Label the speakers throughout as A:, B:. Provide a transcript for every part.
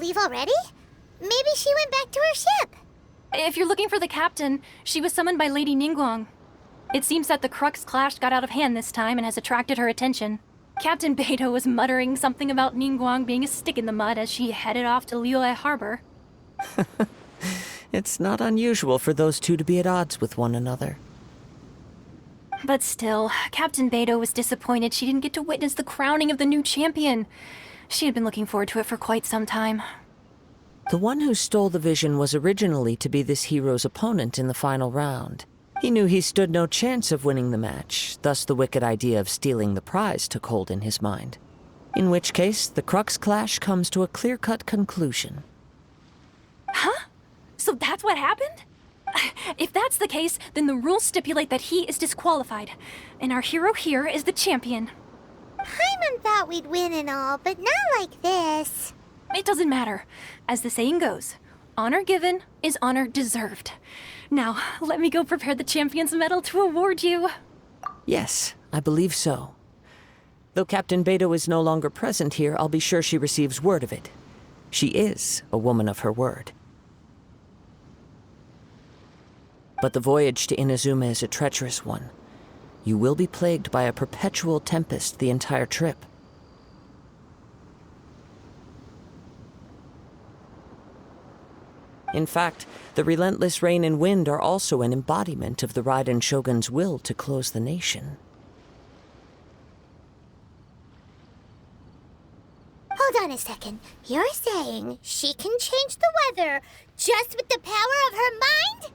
A: leave already? Maybe she went back to her ship.
B: If you're looking for the captain, she was summoned by Lady Ningguang. It seems that the Crux clash got out of hand this time and has attracted her attention. Captain Beidou was muttering something about Ningguang being a stick in the mud as she headed off to Liyue Harbor.
C: It's not unusual for those two to be at odds with one another.
B: But still, Captain Beidou was disappointed she didn't get to witness the crowning of the new champion. She had been looking forward to it for quite some time.
C: The one who stole the vision was originally to be this hero's opponent in the final round. He knew he stood no chance of winning the match, thus the wicked idea of stealing the prize took hold in his mind. In which case, the Crux clash comes to a clear-cut conclusion.
B: Huh? So that's what happened? If that's the case, then the rules stipulate that he is disqualified, and our hero here is the champion.
A: Paimon thought we'd win and all, but not like this.
B: It doesn't matter. As the saying goes, honor given is honor deserved. Now, let me go prepare the champion's medal to award you.
C: Yes, I believe so. Though Captain Beidou is no longer present here, I'll be sure she receives word of it. She is a woman of her word. But the voyage to Inazuma is a treacherous one. You will be plagued by a perpetual tempest the entire trip. In fact, the relentless rain and wind are also an embodiment of the Raiden Shogun's will to close the nation.
A: Hold on a second. You're saying she can change the weather just with the power of her mind?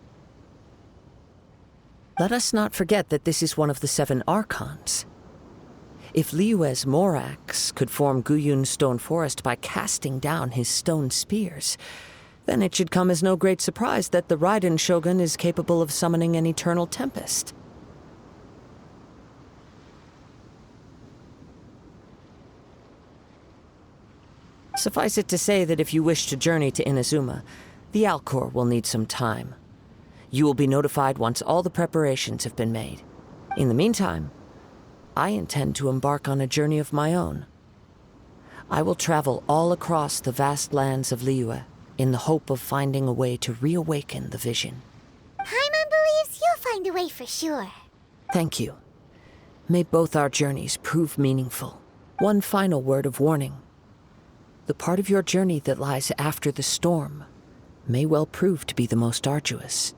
C: Let us not forget that this is one of the 7 Archons. If Liyue's Morax could form Guyun's stone forest by casting down his stone spears, then it should come as no great surprise that the Raiden Shogun is capable of summoning an eternal tempest. Suffice it to say that if you wish to journey to Inazuma, the Alcor will need some time. You will be notified once all the preparations have been made. In the meantime, I intend to embark on a journey of my own. I will travel all across the vast lands of Liyue in the hope of finding a way to reawaken the vision.
A: Paimon believes you'll find a way for sure.
C: Thank you. May both our journeys prove meaningful. One final word of warning. The part of your journey that lies after the storm may well prove to be the most arduous.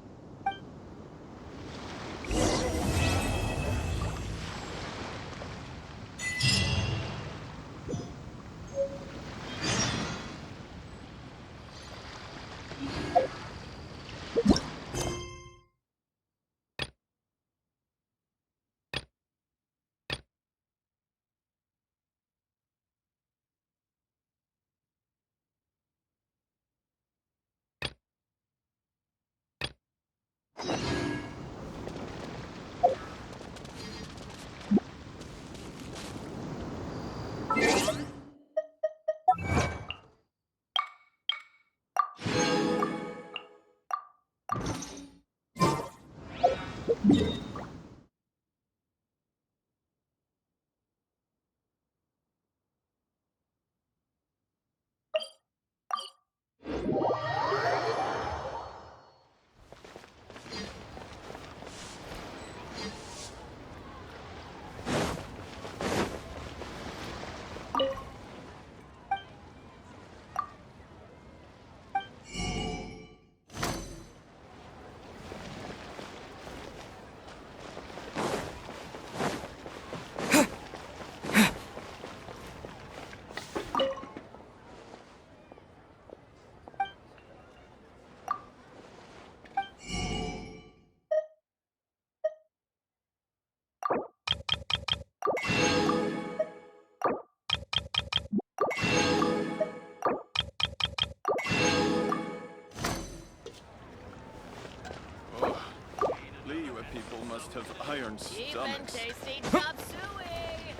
D: Must have iron stomachs.
E: Tasty chop suey!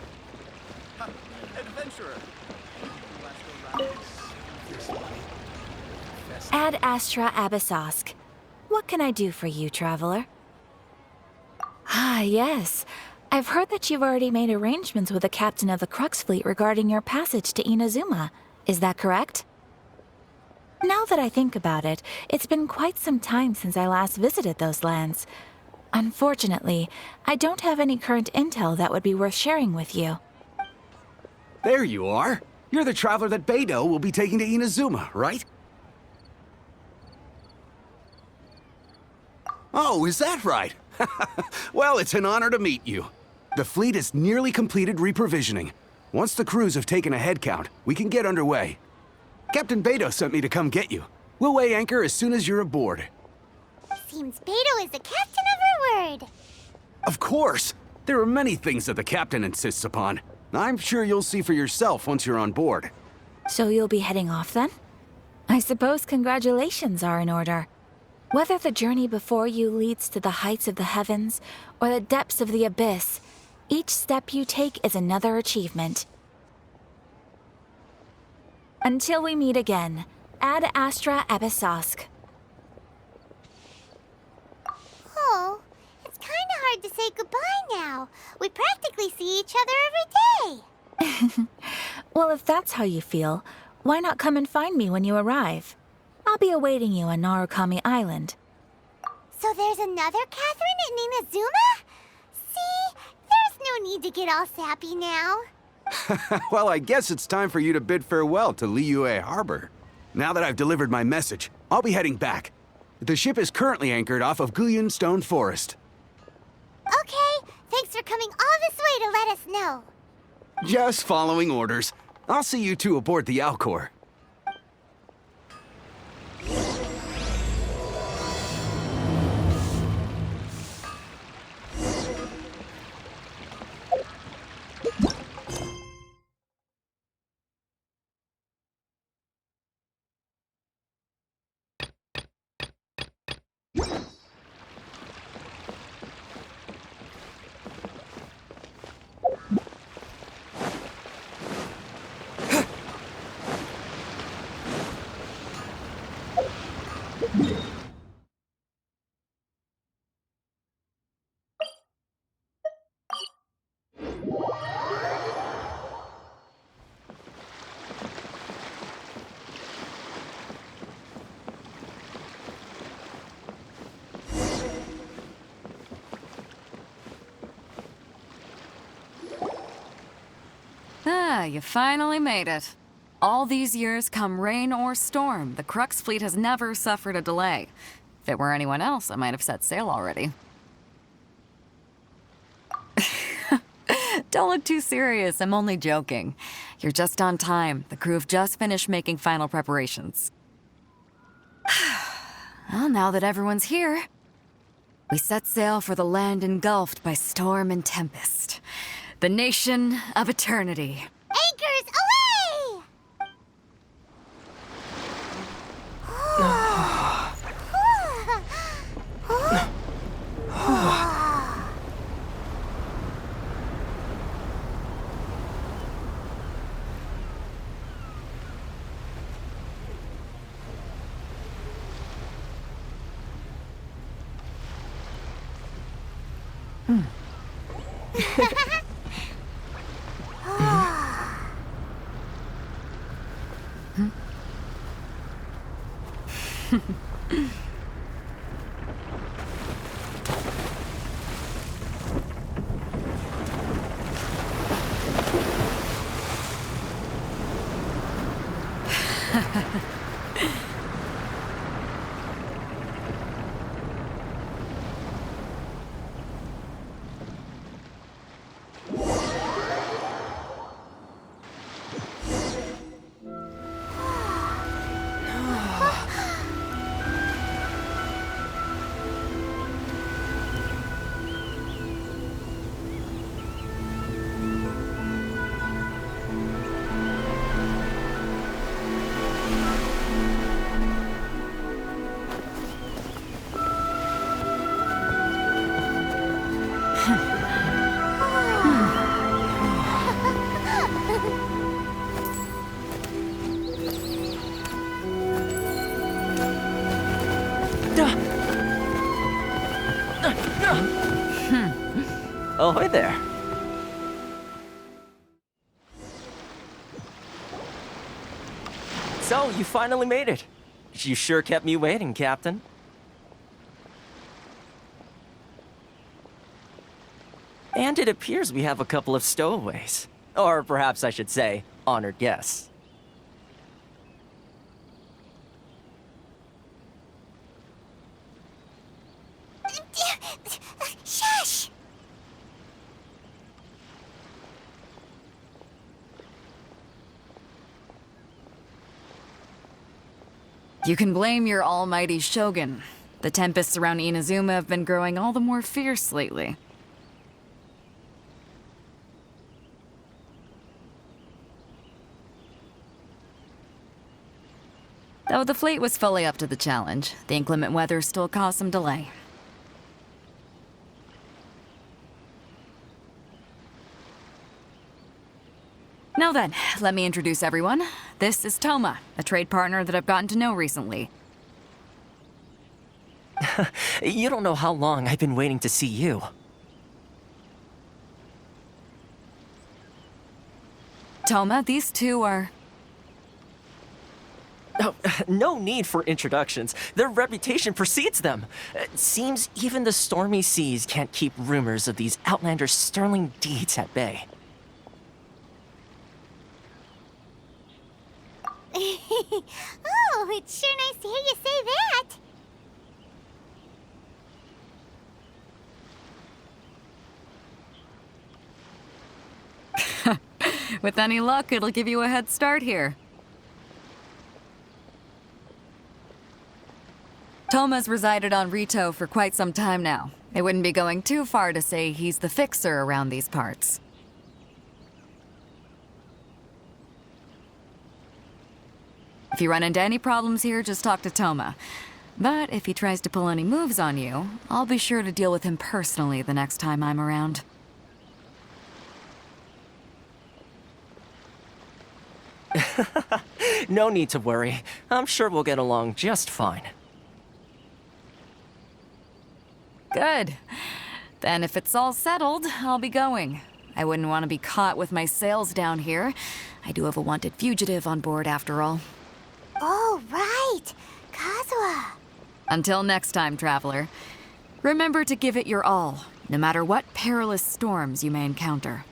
D: Adventurer!
F: Ad Astra Abyssosk. What can I do for you, traveler? Ah, yes. I've heard that you've already made arrangements with the captain of the Crux fleet regarding your passage to Inazuma. Is that correct? Now that I think about it, it's been quite some time since I last visited those lands. Unfortunately, I don't have any current intel that would be worth sharing with you.
G: There you are. You're the traveler that Beidou will be taking to Inazuma, right? Oh, is that right? Well, it's an honor to meet you. The fleet has nearly completed reprovisioning. Once the crews have taken a head count, we can get underway. Captain Beidou sent me to come get you. We'll weigh anchor as soon as you're aboard.
A: Seems Beidou is the captain of her word.
G: Of course! There are many things that the captain insists upon. I'm sure you'll see for yourself once you're on board.
F: So you'll be heading off then? I suppose congratulations are in order. Whether the journey before you leads to the heights of the heavens or the depths of the abyss, each step you take is another achievement. Until we meet again, Ad Astra Abyssosque.
A: Oh, it's kind of hard to say goodbye now. We practically see each other every day.
F: Well, if that's how you feel, why not come and find me when you arrive? I'll be awaiting you on Narukami Island.
A: So there's another Catherine in Inazuma? See, there's no need to get all sappy now.
G: Well, I guess it's time for you to bid farewell to Liyue Harbor. Now that I've delivered my message, I'll be heading back. The ship is currently anchored off of Guyun Stone Forest.
A: Okay, thanks for coming all this way to let us know.
G: Just following orders. I'll see you two aboard the Alcor.
H: Ah, you finally made it. All these years, come rain or storm, the Crux fleet has never suffered a delay. If it were anyone else, I might have set sail already. Don't look too serious, I'm only joking. You're just on time. The crew have just finished making final preparations. Well, now that everyone's here, we set sail for the land engulfed by storm and tempest. The nation of eternity.
A: Anchors away!
I: Ahoy there. So, you finally made it. You sure kept me waiting, Captain. And it appears we have a couple of stowaways. Or perhaps I should say, honored guests.
A: Shush!
H: You can blame your almighty shogun. The tempests around Inazuma have been growing all the more fierce lately. Though the fleet was fully up to the challenge, the inclement weather still caused some delay. Now then, let me introduce everyone. This is Thoma, a trade partner that I've gotten to know recently.
I: You don't know how long I've been waiting to see you.
H: Thoma, these two are...
I: Oh, no need for introductions. Their reputation precedes them. It seems even the stormy seas can't keep rumors of these outlanders' sterling deeds at bay.
A: Oh, it's sure nice to hear you say that.
H: With any luck, it'll give you a head start here. Thoma's resided on Rito for quite some time now. It wouldn't be going too far to say he's the fixer around these parts. If you run into any problems here, just talk to Thoma. But if he tries to pull any moves on you, I'll be sure to deal with him personally the next time I'm around.
I: No need to worry. I'm sure we'll get along just fine.
H: Good. Then if it's all settled, I'll be going. I wouldn't want to be caught with my sails down here. I do have a wanted fugitive on board after all.
A: Oh, right. Kazuha.
H: Until next time, traveler. Remember to give it your all, no matter what perilous storms you may encounter.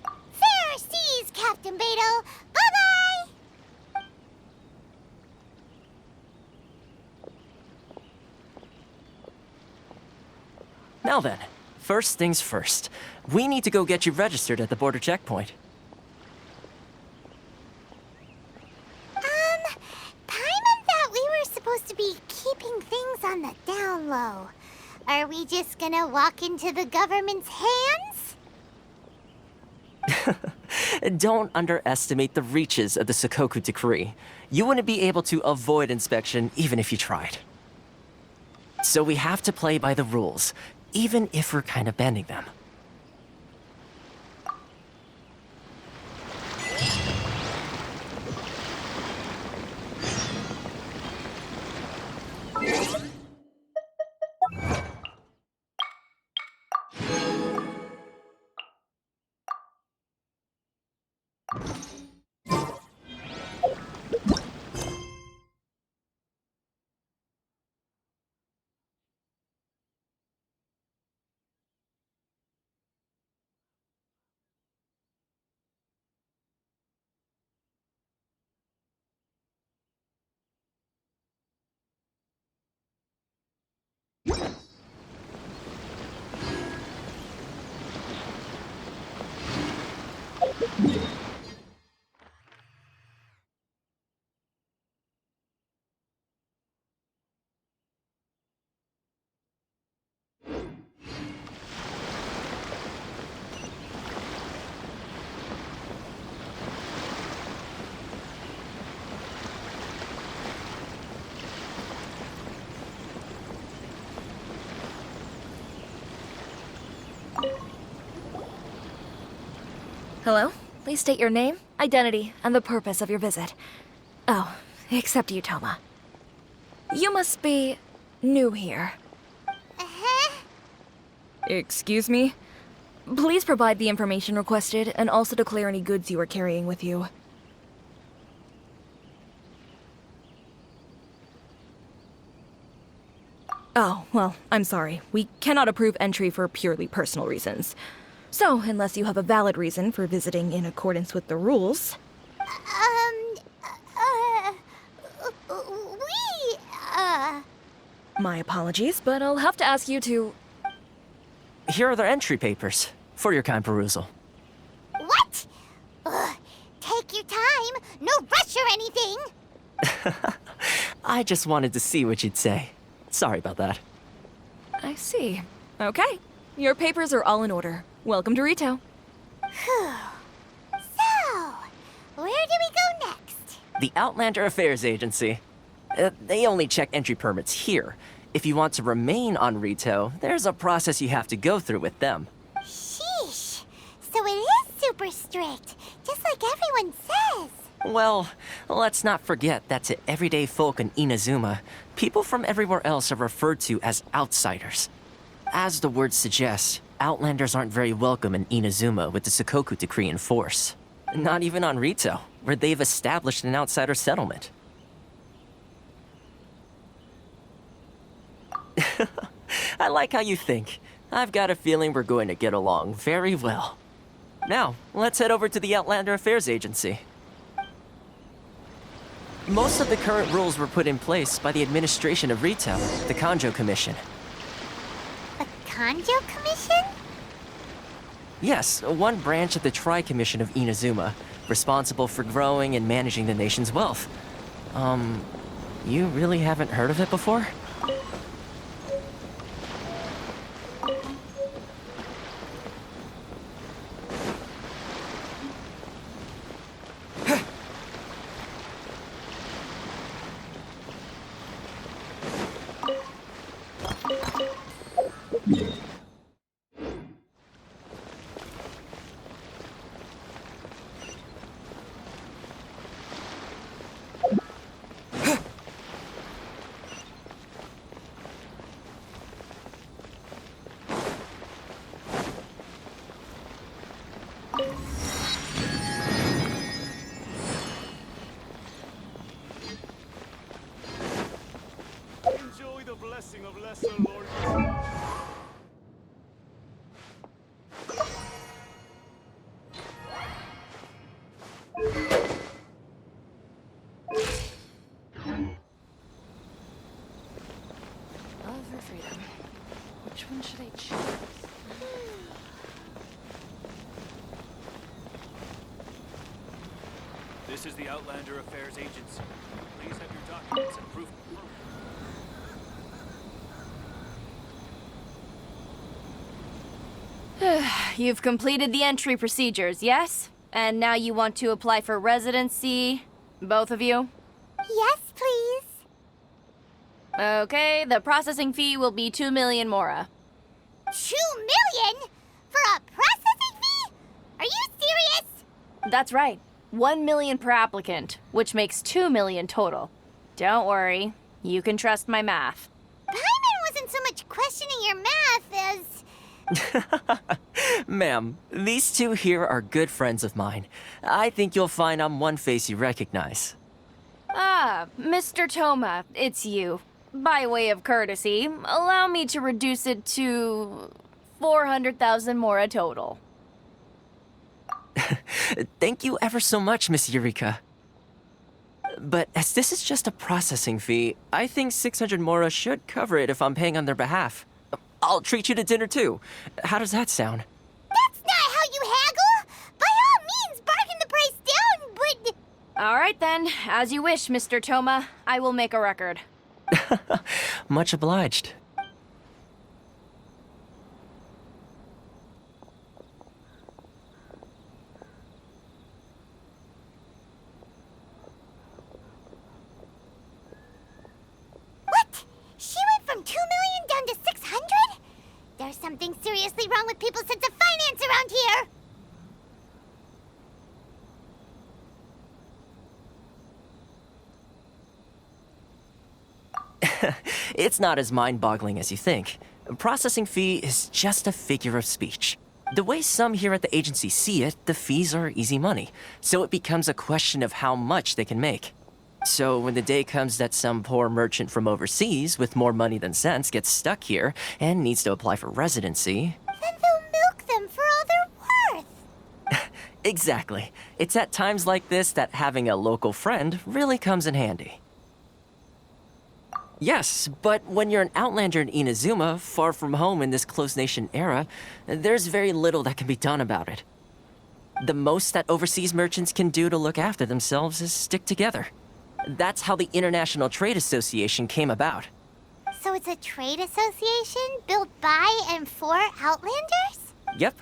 A: Fair seas, Captain Beto. Bye-bye!
I: Now then, first things first. We need to go get you registered at the border checkpoint.
A: Paimon thought we were supposed to be keeping things on the down low. Are we just gonna walk into the government's hands?
I: Don't underestimate the reaches of the Sakoku Decree. You wouldn't be able to avoid inspection even if you tried. So we have to play by the rules, even if we're kind of bending them.
F: Hello? Please state your name, identity, and the purpose of your visit. Oh, except you, Thoma. You must be new here.
A: Uh-huh.
F: Excuse me? Please provide the information requested and also declare any goods you are carrying with you.
J: well, I'm sorry. We cannot approve entry for purely personal reasons. So, unless you have a valid reason for visiting in accordance with the rules... My apologies, but I'll have to ask you to...
I: Here are their entry papers, for your kind perusal.
A: What? Take your time. No rush or anything.
I: I just wanted to see what you'd say. Sorry about that.
J: I see. Okay. Your papers are all in order. Welcome to Rito.
A: So, where do we go next?
I: The Outlander Affairs Agency. They only check entry permits here. If you want to remain on Rito, there's a process you have to go through with them.
A: Sheesh. So it is super strict, just like everyone says.
I: Well, let's not forget that to everyday folk in Inazuma, people from everywhere else are referred to as outsiders. As the word suggests, Outlanders aren't very welcome in Inazuma with the Sakoku Decree in force. Not even on Rito, where they've established an outsider settlement. I like how you think. I've got a feeling we're going to get along very well. Now, let's head over to the Outlander Affairs Agency. Most of the current rules were put in place by the administration of Rito, the Kanjo Commission.
A: A Kanjo Commission?
I: Yes, one branch of the Tri-Commission of Inazuma, responsible for growing and managing the nation's wealth. You really haven't heard of it before?
D: Enjoy the blessing of Lesser Lord.
B: Love or freedom? Which one should I choose?
K: This is the Outlander Affairs Agency. Please have your documents and proof.
E: You've completed the entry procedures, yes? And now you want to apply for residency? Both of you?
A: Yes, please.
E: Okay, the processing fee will be 2 million mora.
A: 2 million? For a processing fee? Are you serious?
E: That's right. 1 million per applicant, which makes 2 million total. Don't worry, you can trust my math.
A: Paimon wasn't so much questioning your math as...
I: Ma'am, these two here are good friends of mine. I think you'll find I'm one face you recognize.
E: Ah, Mr. Thoma, it's you. By way of courtesy, allow me to reduce it to 400,000 mora total.
I: Thank you ever so much, Miss Eureka. But as this is just a processing fee, I think 600 mora should cover it if I'm paying on their behalf. I'll treat you to dinner too. How does that sound?
A: That's not how you haggle! By all means, bargain the price down, but...
E: All right then, as you wish, Mr. Thoma. I will make a record.
I: Much obliged.
A: What? She went from 2 million down to 600? There's something seriously wrong with people's sense of finance around here!
I: It's not as mind-boggling as you think. Processing fee is just a figure of speech. The way some here at the agency see it, the fees are easy money, so it becomes a question of how much they can make. So when the day comes that some poor merchant from overseas with more money than sense gets stuck here and needs to apply for residency...
A: Then they'll milk them for all they're worth.
I: Exactly. It's at times like this that having a local friend really comes in handy. Yes, but when you're an outlander in Inazuma, far from home in this closed nation era, there's very little that can be done about it. The most that overseas merchants can do to look after themselves is stick together. That's how the International Trade Association came about.
A: So it's a trade association built by and for Outlanders?
I: Yep.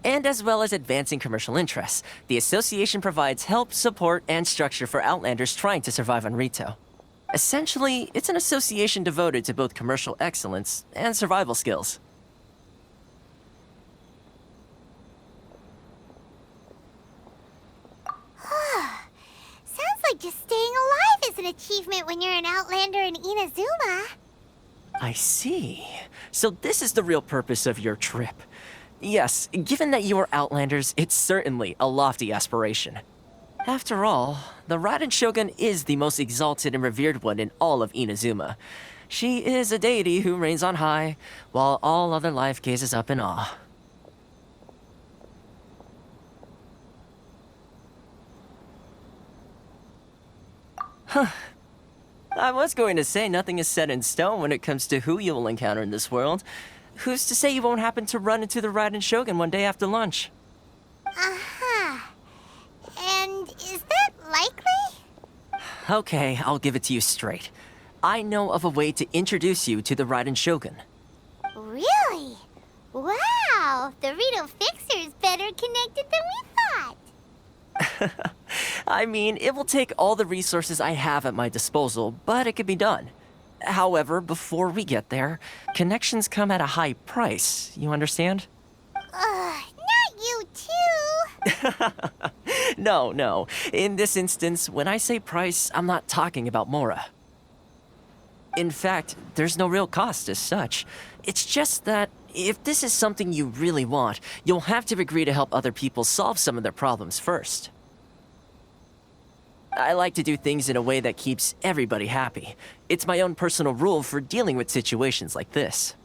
I: And as well as advancing commercial interests, the association provides help, support, and structure for Outlanders trying to survive on Rito. Essentially, it's an association devoted to both commercial excellence and survival skills.
A: Sounds like just staying alive is an achievement when you're an Outlander in Inazuma.
I: I see. So this is the real purpose of your trip. Yes, given that you are Outlanders, it's certainly a lofty aspiration. After all, the Raiden Shogun is the most exalted and revered one in all of Inazuma. She is a deity who reigns on high, while all other life gazes up in awe. Huh. I was going to say nothing is set in stone when it comes to who you will encounter in this world. Who's to say you won't happen to run into the Raiden Shogun one day after lunch?
A: Uh-huh. And is that likely?
I: Okay, I'll give it to you straight. I know of a way to introduce you to the Raiden Shogun.
A: Really? Wow, the Rito Fixer is better connected than we thought.
I: I mean, it will take all the resources I have at my disposal, but it could be done. However, before we get there, connections come at a high price, you understand?
A: Not you too.
I: No. In this instance, when I say price, I'm not talking about Mora. In fact, there's no real cost as such. It's just that if this is something you really want, you'll have to agree to help other people solve some of their problems first. I like to do things in a way that keeps everybody happy. It's my own personal rule for dealing with situations like this.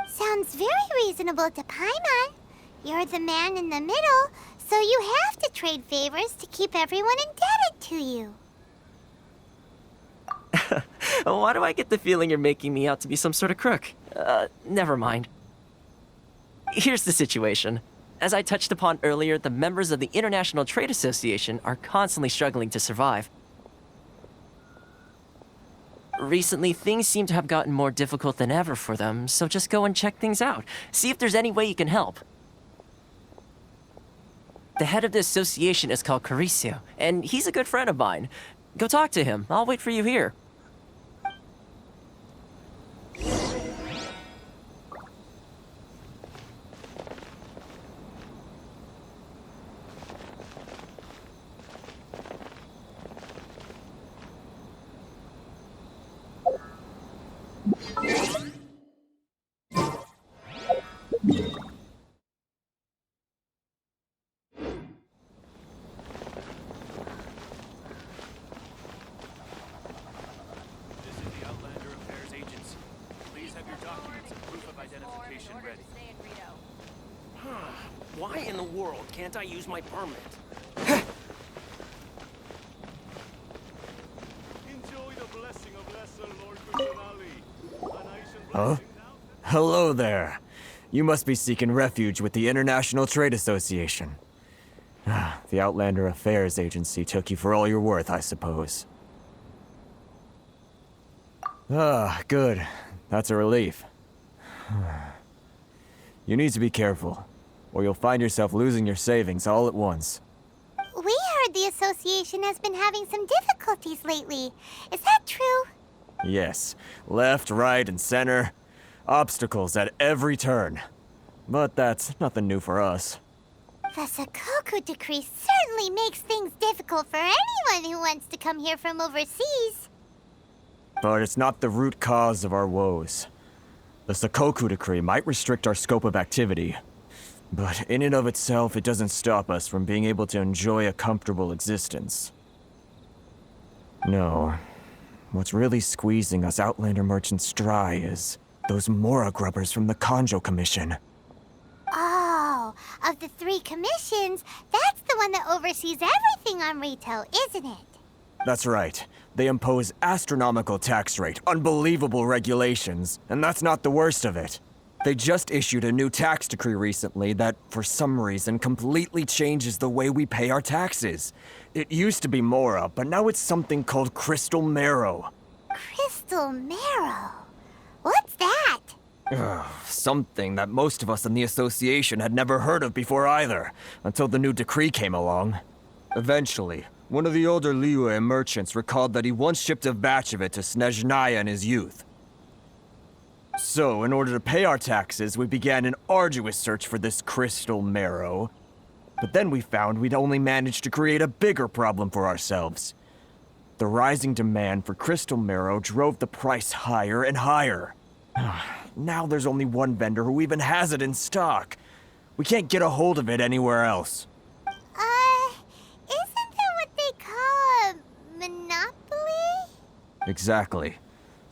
A: Sounds very reasonable to Paimon. You're the man in the middle, so you have to trade favors to keep everyone indebted to you.
I: Why do I get the feeling you're making me out to be some sort of crook? Never mind. Here's the situation. As I touched upon earlier, the members of the International Trade Association are constantly struggling to survive. Recently, things seem to have gotten more difficult than ever for them, so just go and check things out. See if there's any way you can help. The head of the association is called Caricio, and he's a good friend of mine. Go talk to him. I'll wait for you here.
K: This is the Outlander Affairs Agency. Please have your documents and proof of identification ready.
L: Why in the world can't I use my permit?
D: Enjoy the blessing of Lesser Lord Kusanali.
M: Huh? Hello there. You must be seeking refuge with the International Trade Association. The Outlander Affairs Agency took you for all you're worth, I suppose. Good. That's a relief. You need to be careful, or you'll find yourself losing your savings all at once.
A: We heard the association has been having some difficulties lately. Is that true?
M: Yes. Left, right, and center. Obstacles at every turn. But that's nothing new for us.
A: The Sakoku decree certainly makes things difficult for anyone who wants to come here from overseas.
M: But it's not the root cause of our woes. The Sakoku decree might restrict our scope of activity, But in and of itself, it doesn't stop us from being able to enjoy a comfortable existence. No. What's really squeezing us Outlander merchants dry is those Mora grubbers from the Conjo Commission.
A: Oh, of the 3 commissions, that's the one that oversees everything on retail, isn't it?
M: That's right. They impose astronomical tax rate, unbelievable regulations, and that's not the worst of it. They just issued a new tax decree recently that, for some reason, completely changes the way we pay our taxes. It used to be Mora, but now it's something called Crystal Marrow.
A: Crystal Marrow? What's that?
M: Something that most of us in the association had never heard of before either, until the new decree came along. Eventually, one of the older Liyue merchants recalled that he once shipped a batch of it to Snezhnaya in his youth. So, in order to pay our taxes, we began an arduous search for this crystal marrow. But then we found we'd only managed to create a bigger problem for ourselves. The rising demand for crystal marrow drove the price higher and higher. Now there's only one vendor who even has it in stock. We can't get a hold of it anywhere else.
A: Isn't that what they call a monopoly?
M: Exactly.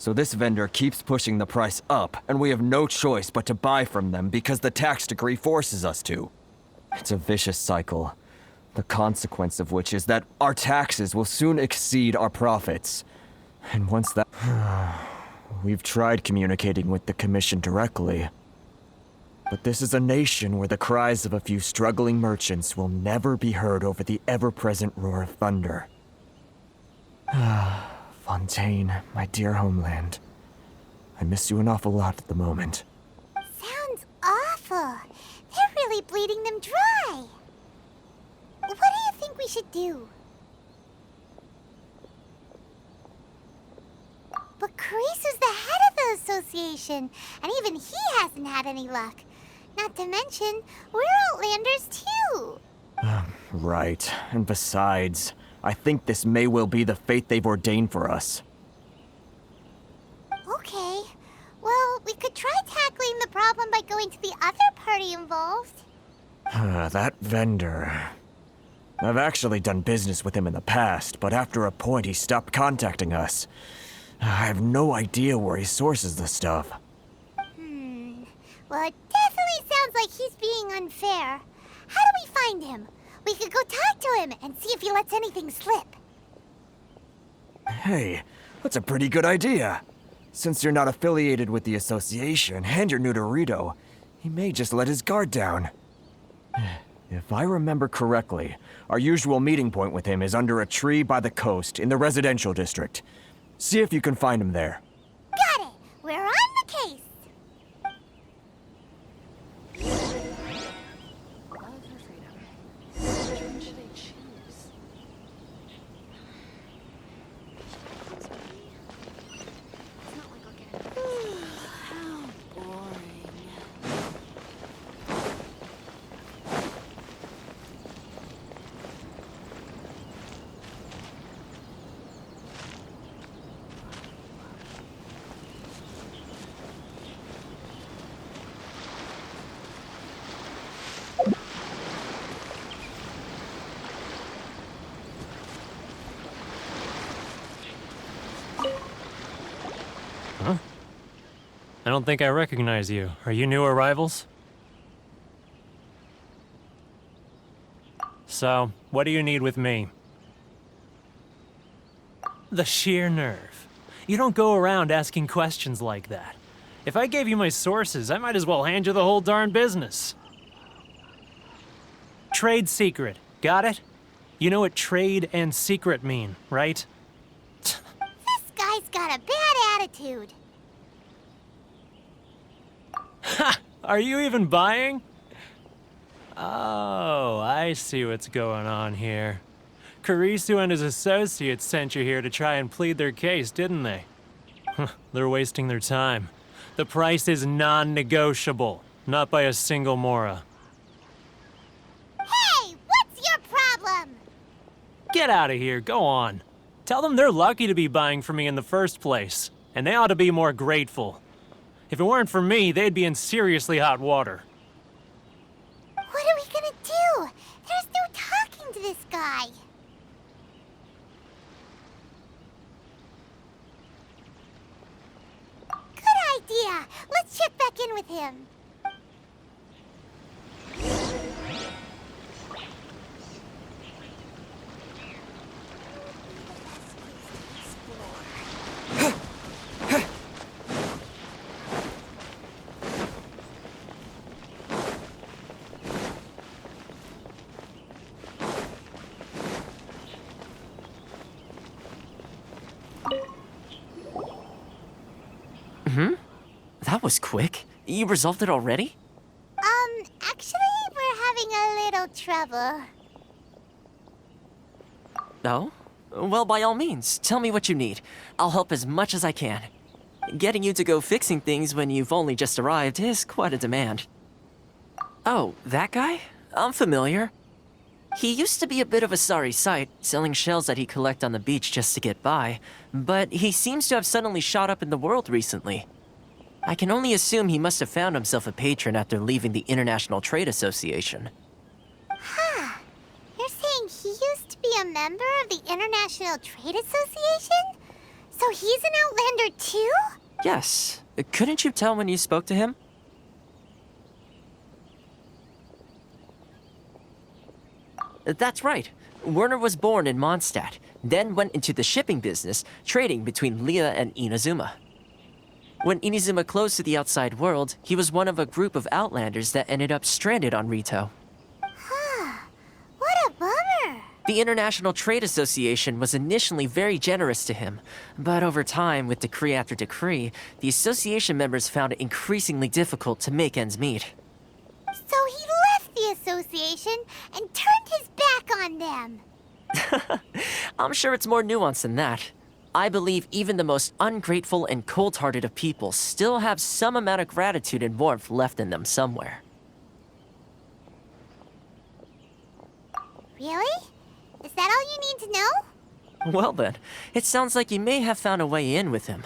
M: So this vendor keeps pushing the price up, and we have no choice but to buy from them because the tax decree forces us to. It's a vicious cycle, the consequence of which is that our taxes will soon exceed our profits. And once that... We've tried communicating with the Commission directly. But this is a nation where the cries of a few struggling merchants will never be heard over the ever-present roar of thunder. Fontaine, my dear homeland. I miss you an awful lot at the moment.
A: Sounds awful. They're really bleeding them dry. What do you think we should do? But Carisu's the head of the association, and even he hasn't had any luck. Not to mention, we're Outlanders too.
M: Right. And besides, I think this may well be the fate they've ordained for us.
A: Okay. Well, we could try tackling the problem by going to the other party involved.
M: That vendor... I've actually done business with him in the past, but after a point he stopped contacting us. I have no idea where he sources the stuff.
A: Well, it definitely sounds like he's being unfair. How do we find him? We could go talk to him and see if he lets anything slip.
M: Hey, that's a pretty good idea. Since you're not affiliated with the association and you're new to Rito, he may just let his guard down. If I remember correctly, our usual meeting point with him is under a tree by the coast in the residential district. See if you can find him there.
A: Got it! We're on the case!
N: I don't think I recognize you. Are you new arrivals? So, what do you need with me? The sheer nerve. You don't go around asking questions like that. If I gave you my sources, I might as well hand you the whole darn business. Trade secret. Got it? You know what trade and secret mean, right?
A: This guy's got a bad attitude.
N: Ha! Are you even buying? Oh, I see what's going on here. Carisu and his associates sent you here to try and plead their case, didn't they? They're wasting their time. The price is non-negotiable, not by a single Mora.
A: Hey, what's your problem?
N: Get out of here, go on. Tell them they're lucky to be buying from me in the first place, and they ought to be more grateful. If it weren't for me, they'd be in seriously hot water.
A: guy. Good idea. Let's check back in with him.
I: That was quick. You resolved it already?
A: Actually, we're having a little trouble.
I: Oh? Well, by all means, tell me what you need. I'll help as much as I can. Getting you to go fixing things when you've only just arrived is quite a demand. Oh, that guy? I'm familiar. He used to be a bit of a sorry sight, selling shells that he'd collect on the beach just to get by, but he seems to have suddenly shot up in the world recently. I can only assume he must have found himself a patron after leaving the International Trade Association.
A: Huh. You're saying he used to be a member of the International Trade Association? So he's an Outlander too?
I: Yes. Couldn't you tell when you spoke to him? That's right. Werner was born in Mondstadt, then went into the shipping business, trading between Leah and Inazuma. When Inazuma closed to the outside world, he was one of a group of Outlanders that ended up stranded on Rito.
A: What a bummer!
I: The International Trade Association was initially very generous to him, but over time, with decree after decree, the association members found it increasingly difficult to make ends meet.
A: So he left the association and turned his back on them.
I: I'm sure it's more nuanced than that. I believe even the most ungrateful and cold-hearted of people still have some amount of gratitude and warmth left in them somewhere.
A: Really? Is that all you need to know?
I: Well then, it sounds like you may have found a way in with him.